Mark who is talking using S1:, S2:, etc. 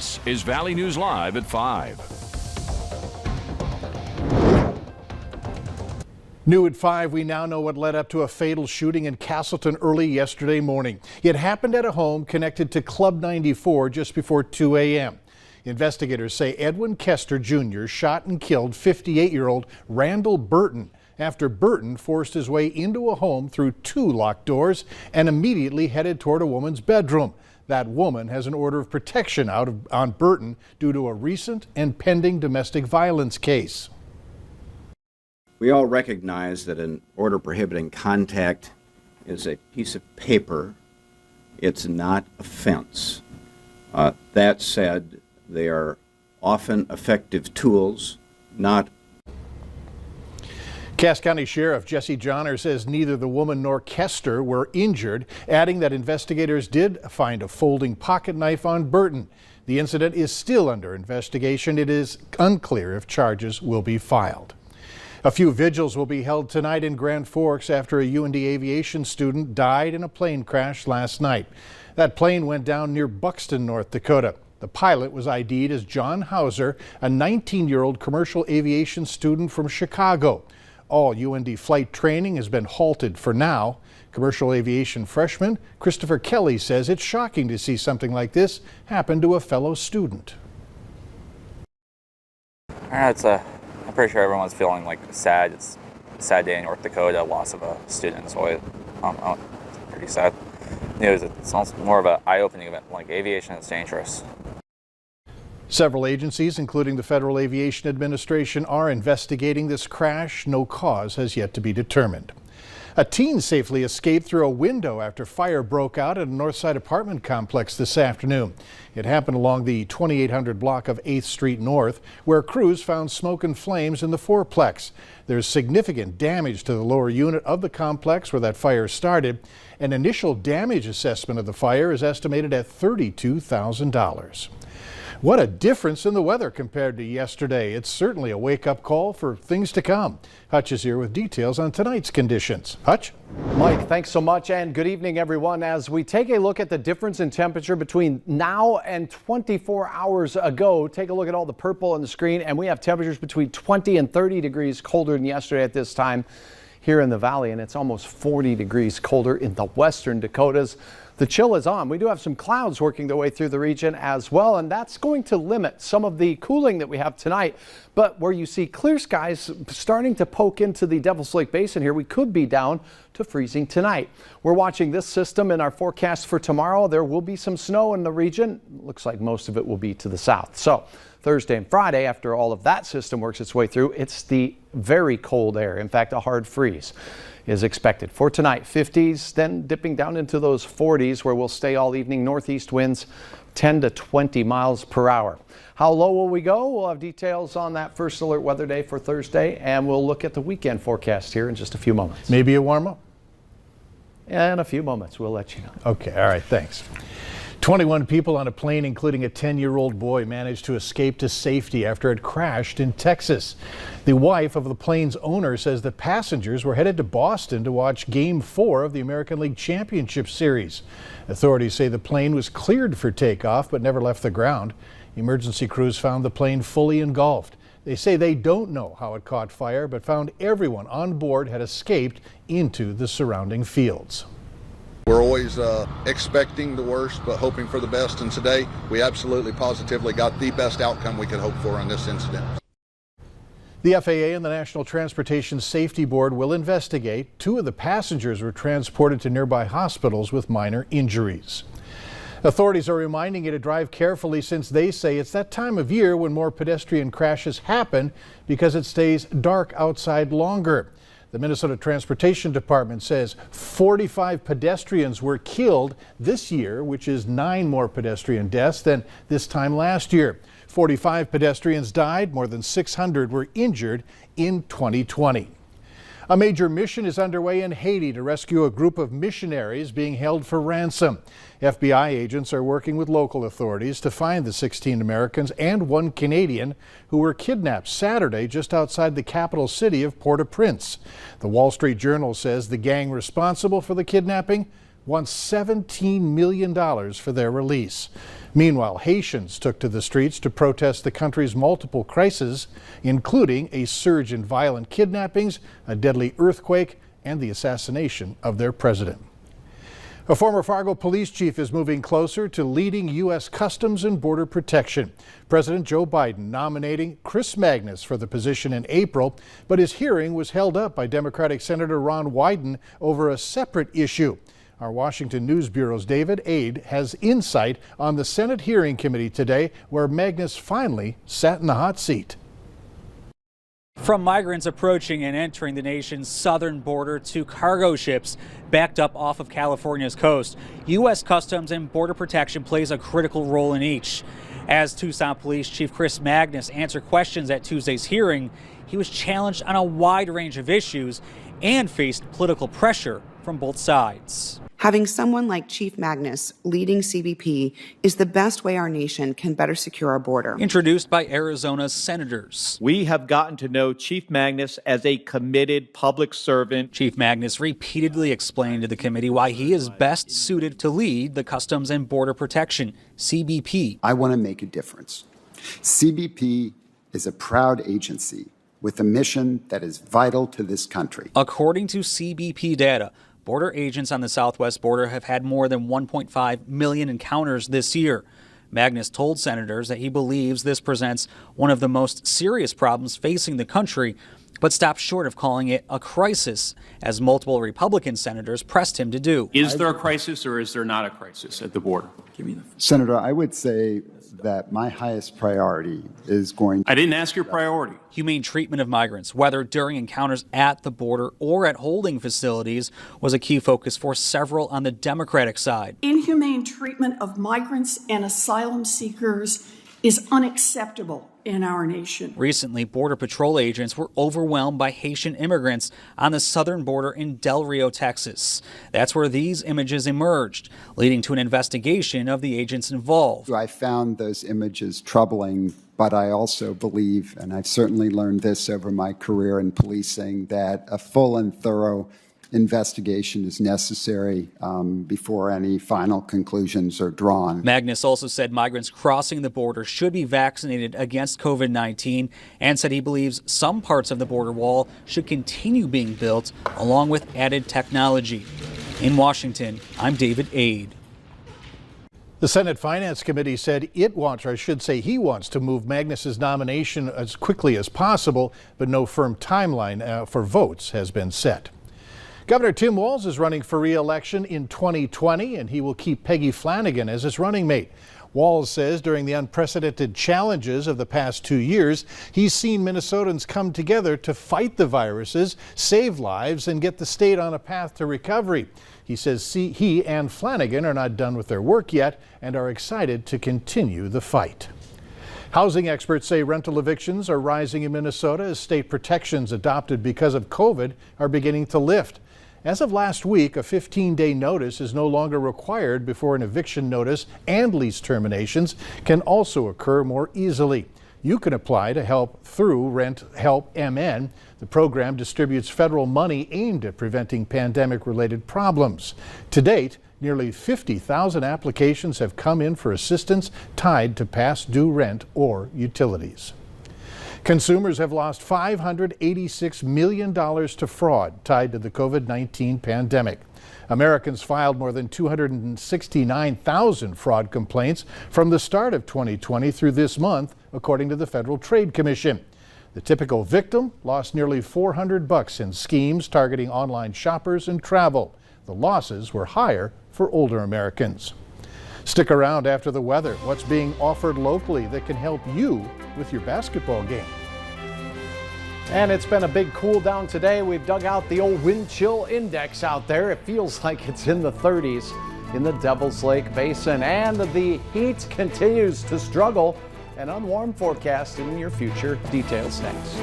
S1: This is Valley News Live at 5.
S2: New at 5, we now know what led up to a fatal shooting in Castleton early yesterday morning. It happened at a home connected to Club 94 just before 2 a.m. Investigators say Edwin Kester Jr. shot and killed 58-year-old Randall Burton after Burton forced his way into a home through 2 locked doors and immediately headed toward a woman's bedroom. That woman has an order of protection on Burton due to a recent and pending domestic violence case.
S3: We all recognize that an order prohibiting contact is a piece of paper. It's not a fence. That said, they are often effective tools, not.
S2: Cass County Sheriff Jesse Johnner says neither the woman nor Kester were injured, adding that investigators did find a folding pocket knife on Burton. The incident is still under investigation. It is unclear if charges will be filed. A few vigils will be held tonight in Grand Forks after a UND aviation student died in a plane crash last night. That plane went down near Buxton, North Dakota. The pilot was ID'd as John Hauser, a 19-year-old commercial aviation student from Chicago. All UND flight training has been halted for now. Commercial aviation freshman Christopher Kelly says it's shocking to see something like this happen to a fellow student.
S4: I'm pretty sure everyone's feeling like sad. It's a sad day in North Dakota, loss of a student, so it's pretty sad news. It's almost more of an eye-opening event. Like, aviation is dangerous.
S2: Several agencies, including the Federal Aviation Administration, are investigating this crash. No cause has yet to be determined. A teen safely escaped through a window after fire broke out at a Northside apartment complex this afternoon. It happened along the 2800 block of 8th Street North, where crews found smoke and flames in the fourplex. There's significant damage to the lower unit of the complex where that fire started. An initial damage assessment of the fire is estimated at $32,000. What a difference in the weather compared to yesterday. It's certainly a wake-up call for things to come. Hutch is here with details on tonight's conditions. Hutch?
S5: Mike, thanks so much, and good evening, everyone. As we take a look at the difference in temperature between now and 24 hours ago, take a look at all the purple on the screen, and we have temperatures between 20 and 30 degrees colder than yesterday at this time here in the valley, and it's almost 40 degrees colder in the western Dakotas. The chill is on. We do have some clouds working their way through the region as well, and that's going to limit some of the cooling that we have tonight. But where you see clear skies starting to poke into the Devil's Lake Basin here, we could be down to freezing tonight. We're watching this system in our forecast for tomorrow. There will be some snow in the region. Looks like most of it will be to the south. So Thursday and Friday, after all of that system works its way through, it's the very cold air. In fact, a hard freeze is expected. For tonight, 50s, then dipping down into those 40s where we'll stay all evening. Northeast winds 10 to 20 miles per hour. How low will we go? We'll have details on that first alert weather day for Thursday, and we'll look at the weekend forecast here in just a few moments.
S2: Maybe a warm up?
S5: In a few moments, we'll let you know.
S2: Okay, all right, thanks. 21 people on a plane, including a 10-year-old boy, managed to escape to safety after it crashed in Texas. The wife of the plane's owner says the passengers were headed to Boston to watch Game 4 of the American League Championship Series. Authorities say the plane was cleared for takeoff but never left the ground. Emergency crews found the plane fully engulfed. They say they don't know how it caught fire, but found everyone on board had escaped into the surrounding fields.
S6: We're always expecting the worst, but hoping for the best. And today, we absolutely positively got the best outcome we could hope for in this incident.
S2: The FAA and the National Transportation Safety Board will investigate. 2 of the passengers were transported to nearby hospitals with minor injuries. Authorities are reminding you to drive carefully since they say it's that time of year when more pedestrian crashes happen because it stays dark outside longer. The Minnesota Transportation Department says 45 pedestrians were killed this year, which is 9 more pedestrian deaths than this time last year. 45 pedestrians died, more than 600 were injured in 2020. A major mission is underway in Haiti to rescue a group of missionaries being held for ransom. FBI agents are working with local authorities to find the 16 Americans and 1 Canadian who were kidnapped Saturday just outside the capital city of Port-au-Prince. The Wall Street Journal says the gang responsible for the kidnapping wants $17 million for their release. Meanwhile, Haitians took to the streets to protest the country's multiple crises, including a surge in violent kidnappings, a deadly earthquake, and the assassination of their president. A former Fargo police chief is moving closer to leading U.S. Customs and Border Protection. President Joe Biden nominating Chris Magnus for the position in April, but his hearing was held up by Democratic Senator Ron Wyden over a separate issue. Our Washington News Bureau's David Aid has insight on the Senate hearing committee today, where Magnus finally sat in the hot seat.
S7: From migrants approaching and entering the nation's southern border to cargo ships backed up off of California's coast, U.S. Customs and Border Protection plays a critical role in each. As Tucson Police Chief Chris Magnus answered questions at Tuesday's hearing, he was challenged on a wide range of issues and faced political pressure from both sides.
S8: Having someone like Chief Magnus leading CBP is the best way our nation can better secure our border.
S7: Introduced by Arizona's senators.
S9: We have gotten to know Chief Magnus as a committed public servant.
S7: Chief Magnus repeatedly explained to the committee why he is best suited to lead the Customs and Border Protection, CBP.
S10: I want to make a difference. CBP is a proud agency with a mission that is vital to this country.
S7: According to CBP data, border agents on the southwest border have had more than 1.5 million encounters this year. Magnus told senators that he believes this presents one of the most serious problems facing the country, but stopped short of calling it a crisis, as multiple Republican senators pressed him to do.
S11: Is there a crisis or is there not a crisis at the border? Give me the...
S10: Senator, I would say that my highest priority is going to...
S11: I didn't ask your priority.
S7: Humane treatment of migrants, whether during encounters at the border or at holding facilities, was a key focus for several on the Democratic side.
S12: Inhumane treatment of migrants and asylum seekers is unacceptable in our nation.
S7: Recently, Border Patrol agents were overwhelmed by Haitian immigrants on the southern border in Del Rio, Texas. That's where these images emerged, leading to an investigation of the agents involved.
S10: I found those images troubling, but I also believe, and I've certainly learned this over my career in policing, that a full and thorough investigation is necessary before any final conclusions are drawn.
S7: Magnus also said migrants crossing the border should be vaccinated against COVID-19 and said he believes some parts of the border wall should continue being built along with added technology. In Washington, I'm David Aid.
S2: The Senate Finance Committee said it wants, or I should say he wants, to move Magnus's nomination as quickly as possible, but no firm timeline for votes has been set. Governor Tim Walz is running for re-election in 2020, and he will keep Peggy Flanagan as his running mate. Walz says during the unprecedented challenges of the past 2 years, he's seen Minnesotans come together to fight the viruses, save lives, and get the state on a path to recovery. He says he and Flanagan are not done with their work yet and are excited to continue the fight. Housing experts say rental evictions are rising in Minnesota as state protections adopted because of COVID are beginning to lift. As of last week, a 15-day notice is no longer required before an eviction notice, and lease terminations can also occur more easily. You can apply to help through Rent Help MN. The program distributes federal money aimed at preventing pandemic-related problems. To date, nearly 50,000 applications have come in for assistance tied to past due rent or utilities. Consumers have lost $586 million to fraud tied to the COVID-19 pandemic. Americans filed more than 269,000 fraud complaints from the start of 2020 through this month, according to the Federal Trade Commission. The typical victim lost nearly $400 in schemes targeting online shoppers and travel. The losses were higher for older Americans. Stick around after the weather. What's being offered locally that can help you with your basketball game?
S5: And it's been a big cool down today. We've dug out the old wind chill index out there. It feels like it's in the 30s in the Devil's Lake Basin, and the heat continues to struggle. An unwarm forecast in the near future. Details next.